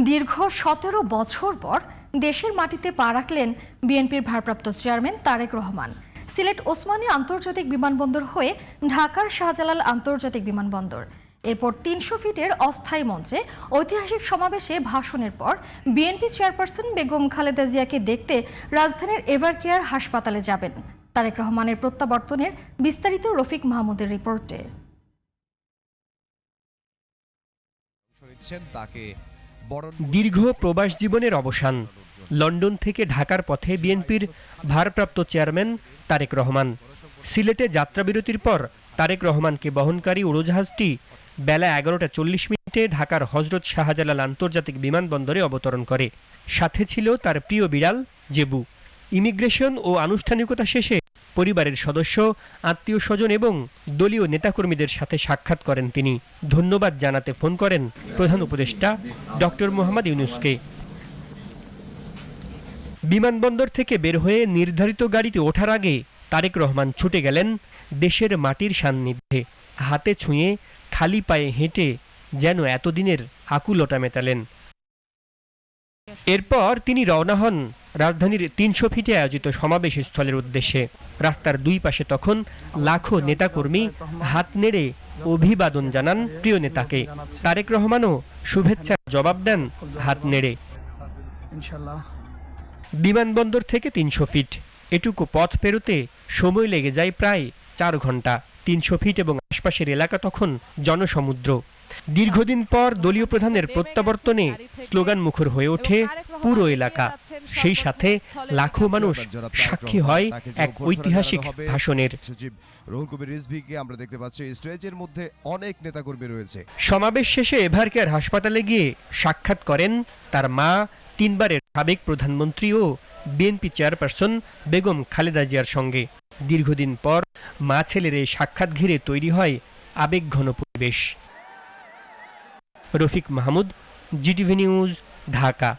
দীর্ঘ ১৭ বছর পর দেশের মাটিতে পা রাখলেন বিএনপির ভারপ্রাপ্ত চেয়ারম্যান তারেক রহমান। সিলেট ওসমানী আন্তর্জাতিক বিমানবন্দর হয়ে ঢাকার শাহজালাল আন্তর্জাতিক বিমানবন্দর, এরপর ৩০০ ফিটের অস্থায়ী মঞ্চে ঐতিহাসিক সমাবেশে ভাষণের পর বিএনপি চেয়ারপারসন বেগম খালেদা জিয়াকে দেখতে রাজধানীর এভারকেয়ার হাসপাতালে যাবেন। তারেক রহমানের প্রত্যাবর্তনের বিস্তারিত রফিক মাহমুদের রিপোর্টে। দীর্ঘ প্রবাস জীবনের অবসান, লন্ডন থেকে ঢাকার পথে বিএনপির ভারপ্রাপ্ত চেয়ারম্যান তারেক রহমান। সিলেটে যাত্রাবিরতির পর তারেক রহমানকে বহনকারী উড়োজাহাজটি বেলা ১১টা ৪০ ঢাকার হজরত শাহজালাল আন্তর্জাতিক বিমানবন্দরে অবতরণ করে। সাথে ছিল তার প্রিয় বিড়াল জেবু। ইমিগ্রেশন ও আনুষ্ঠানিকতা শেষে পরিবারের সদস্য, আত্মীয় স্বজন এবং দলীয় নেতাকর্মীদের সাথে সাক্ষাৎ করেন তিনি। ধন্যবাদ জানাতে ফোন করেন প্রধান উপদেষ্টা ডক্টর মোহাম্মদ ইউনূসকে। বিমানবন্দর থেকে বের হয়ে নির্ধারিত গাড়িতে ওঠার আগে তারেক রহমান ছুটে গেলেন দেশের মাটির সান্নিধ্যে। হাতে ছুঁয়ে খালি পায়ে হেঁটে যেন এতদিনের আকুলতা মেটালেন। এরপর তিনি রওনা হন রাজধানীর ৩০০ ফিটে আয়োজিত সমাবেশ স্থলের উদ্দেশ্যে। রাস্তার দুই পাশে তখন লাখো নেতাকর্মী হাত নেড়ে অভিবাদন জানান প্রিয় নেতাকে। তারেক রহমানও শুভেচ্ছার জবাব দেন হাত নেড়ে। বিমানবন্দর থেকে ৩০০ ফিট এটুকু পথ পেরোতে সময় লেগে যায় প্রায় ৪ ঘন্টা। ৩০০ ফিট এবং আশপাশের এলাকা তখন জনসমুদ্র। দীর্ঘদিন পর দলীয় প্রধানের প্রত্যাবর্তনে স্লোগান মুখর হয়ে ওঠে পুরো এলাকা। সেই সাথে লাখো মানুষ সাক্ষী হয় এক ঐতিহাসিক ভাষণের। আমরা দেখতে পাচ্ছি স্টেজের মধ্যে অনেক নেতাকর্মী রয়েছে। সমাবেশ শেষে এভারকেয়ার হাসপাতালে গিয়ে সাক্ষাৎ করেন তার মা, ৩ বারের সাবেক প্রধানমন্ত্রী ও বিএনপি চেয়ারপারসন বেগম খালেদা জিয়ার সঙ্গে। দীর্ঘদিন পর মা ছেলের এই সাক্ষাৎ ঘিরে তৈরি হয় আবেগঘন পরিবেশ। Rafiq Mahmud, GTV news, Dhaka.